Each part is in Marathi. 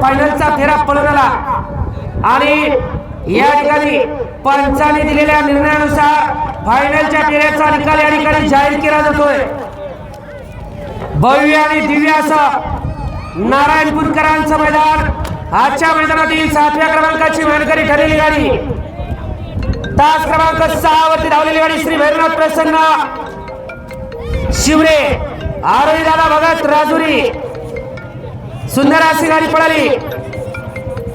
फायनलचा फेरा पळून आला आणि या ठिकाणी पंचांनी दिलेल्या निर्णयानुसार फायनलच्या फेऱ्याचा निकाल या ठिकाणी जाहीर केला जातोय। भव्य आणि दिव्य असं नारायणपूरकरांचं मैदान आजच्या मैदानातील 7व्या क्रमांकाची मानकरी ठरलेली गाडी तास क्रमांक 6 वरती धावलेली गाडी श्री भैरवनाथ प्रसन्न शिवरे आरोही दादा भगत राजुरी सुंदर अशी गाडी पळाली।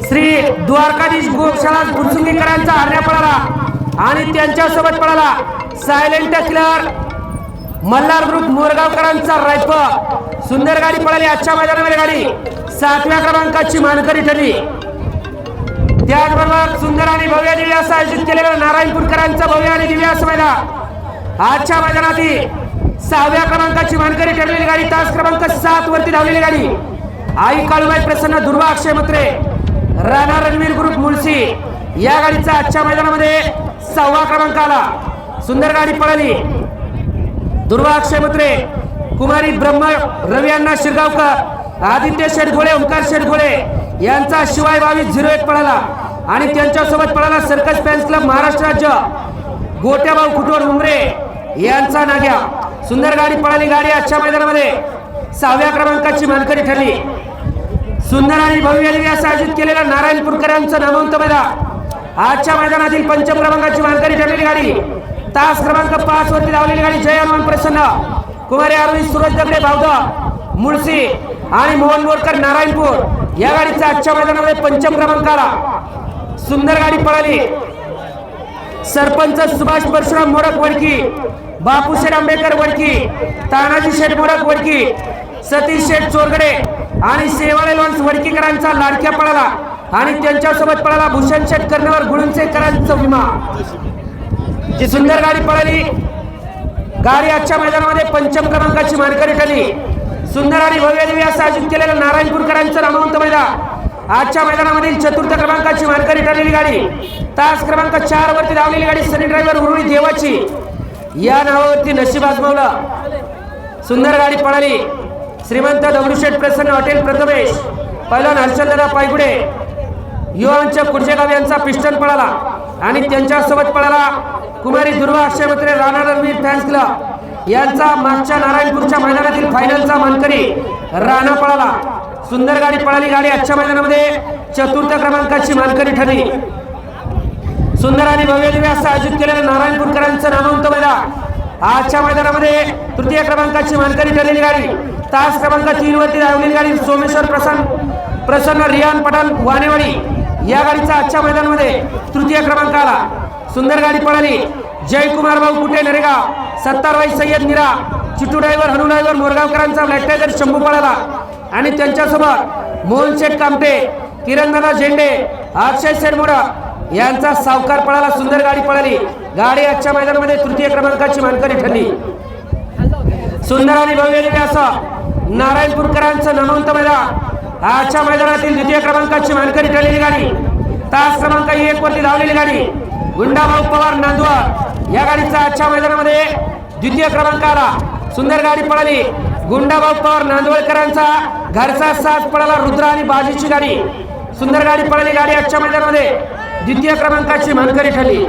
श्री द्वारकाधीश गोशाला गुरसुंगीकरांचा हरण्या पळाला आणि त्यांच्या सोबत पळाला सायलेंट किलर मल्हार ग्रुप मोरगावकरांचा रायफल सुंदर गाडी पळाली। आजच्या मैदानामध्ये गाडी 7व्या क्रमांकाची मानकरी ठरली। त्याचबरोबर सुंदर आणि भव्य दिव्य असं आयोजित केलेलं नारायणपूरकरांचं भव्य आणि दिव्य असं मैदान आजच्या मैदानातील 6व्या क्रमांकाची मानकरी ठरलेली गाडी तास क्रमांक 7 वरती धावलेली गाडी आई काळूबाई प्रसन्न दुर्वा अक्षय मत्रे राणा रणवीर ग्रुप मुळशी या गाडीचा आजच्या मैदानामध्ये 6वा क्रमांक आला। सुंदर गाडी पळाली। दुर्वा अक्षय मत्रे कुमारी ब्रह्म रवी अण्णा शिरगावकर आदित्य शेटघोळे ओंकार शेटघोळे यांचा शिवाय 2201 पळाला आणि त्यांच्या सोबत पळाला सर्कस फॅन्स क्लब महाराष्ट्र राज्य गोट्याभाऊ खुटोड उमरे यांचा नाग्या सुंदर गाडी पळाली। गाडी आजच्या मैदानामध्ये 6व्या क्रमांकाची मानकरी ठरली। सुंदर आणि भव्य दिव्य असं आयोजित केलेलं नारायणपूरकरांचं नामवंत मैदान आजच्या मैदानातील 5व्या क्रमांकाची मानकरी ठरलेली गाडी तास क्रमांक 5 वरती धावलेली गाडी जय हनुमान प्रसन्न कुमारी आरोही सूरज दगडे भावदा मुळशी आणि मोहन बोरकर नारायणपूर या गाडीचा आजच्या मैदानामध्ये 5वा क्रमांक आला। सुंदर गाडी पळाली। सरपंच सुभाष परशुराम मोडक वडकी बापू शेठ आंबेकर वडकी तानाजी शेठ मोडक वडकी सतीश शेठ चोरगडे आणि सेवाळे लॉन्स वडकीकरांचा लाडक्या पळाला आणि त्यांच्या सोबत पळाला भूषण शेठ कर्णवर गुळुंचेकरांचा विमा जी सुंदर गाडी पळाली। गाडी आजच्या मैदानामध्ये 5व्या क्रमांकाची मानकरी ठरली। सुंदर आणि भव्य दिव्य असं आयोजित केलेलं नारायणपूरकरांचं नामवंत मैदान आजच्या मैदानामधील 4थ्या क्रमांकाची मानकरी ठरलेली गाडी तास क्रमांक 4 वरती धावलेली गाडी सनी ड्रायव्हर उरुळी देवाची या नावावरती नशीब आजमावलं। सुंदर गाडी पळाली। श्रीमंत दगडूशेठ प्रसन्न हॉटेल प्रथमेश पहिलवान हर्षलदादा पायगुडे युवांच्या कुर्जेगाव यांचा पिस्टन पळाला आणि त्यांच्या सोबत पळाला कुमारी दुर्वा अक्षय मत्रे राणा रणवीर फॅन्स क्लब यांचा मागच्या नारायणपूरच्या मैदानातील फायनलचा मानकरी राणा पळाला। सुंदर गाडी पळाली। गाडी आजच्या मैदानामध्ये 4थ्या क्रमांकाची मानकरी ठरली। सुंदर आणि भव्य दिव्य असं आयोजित केलेलं नारायणपूरकरांचं नामवंत मैदान आजच्या मैदानामध्ये 3य क्रमांकाची मानकरी ठरलेली गाडी तास क्रमांक 3 वरती धावलेली गाडी सोमेश्वर प्रसन्न रियान पठाण वानेवाडी या गाडीचा आजच्या मैदानामध्ये 3य क्रमांक आला। सुंदर गाडी पळाली। जयकुमार भाऊ कुटे नरेगाव सत्तारबाई सय्यद निरा चिटू ड्रायव्हर हनु ड्रायव्हर मोरगावकरांचा ब्लॅक टायगर शंभू पळाला आणि त्यांच्यासोबत मोहन शेठ कामटे किरणदादा झेंडे अक्षय शेठ मोडक यांचा सावकार पळाला। सुंदर गाडी पळाली। गाडी आजच्या मैदानामध्ये 3य क्रमांकाची मानकरी ठरली। सुंदर आणि भव्य दिव्य असं नारायणपूरकरांचं नामवंत मैदान आजच्या मैदानातील 2य क्रमांकाची मानकरी ठरलेली गाडी तास क्रमांक 1 वरती धावलेली गाडी गुंडाभाऊ पवार नांदवार या गाडीचा आजच्या मैदानामध्ये 2य क्रमांक आला। सुंदर गाडी पळाली। गुंडाभाऊ पवार नांदवळकरांचा घरचा साथ पळाला रुद्र आणि बाजीची गाडी सुंदर गाडी पळाली। गाडी आजच्या मैदानामध्ये 2य क्रमांकाची मानकरी ठरली।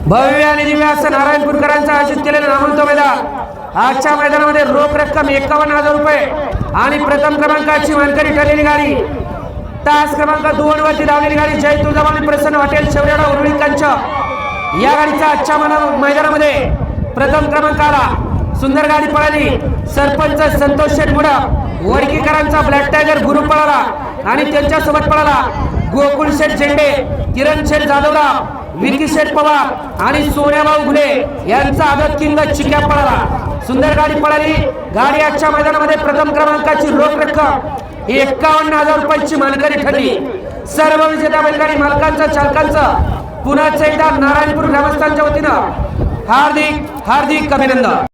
भव्य आणि दिव्य असं नारायणपूरकरांचं आयोजित केलेलं नामवंत मैदान आजच्या मैदानामध्ये रोख रक्कम 51,000 रुपये आणि प्रथम क्रमांकाची मानकरी ठरलेली गाडी तास क्रमांक 2 वरती धावलेली गाडी जय तुळजाभवानी प्रसन्न हॉटेल शेवरेडा उरुळीकरांच या गाडीचा आजच्या मैदानामध्ये प्रथम क्रमांक आला। सुंदर गाडी पळाली। सरपंच संतोष शेठ मोडक वडकीकरांचा ब्लॅक टायगर गुरु पळाला आणि त्यांच्यासोबत पळाला गोकुळ शेठ झेंडे किरण शेठ जाधवराव विकी शेठ पवार आणि सोन्याभाऊ घुले यांचा आदत किंग चिक्या पळाला। सुंदर गाडी पळाली। गाडी आजच्या मैदानामध्ये प्रथम क्रमांकाची रोख रक्कम 51,000 रुपयांची मानकरी ठरली। सर्व विजेत्या बैलगाडी मालकांचं चालकांचं पुन्हा एकदा नारायणपूर ग्रामस्थांच्या वतीनं हार्दिक अभिनंदन।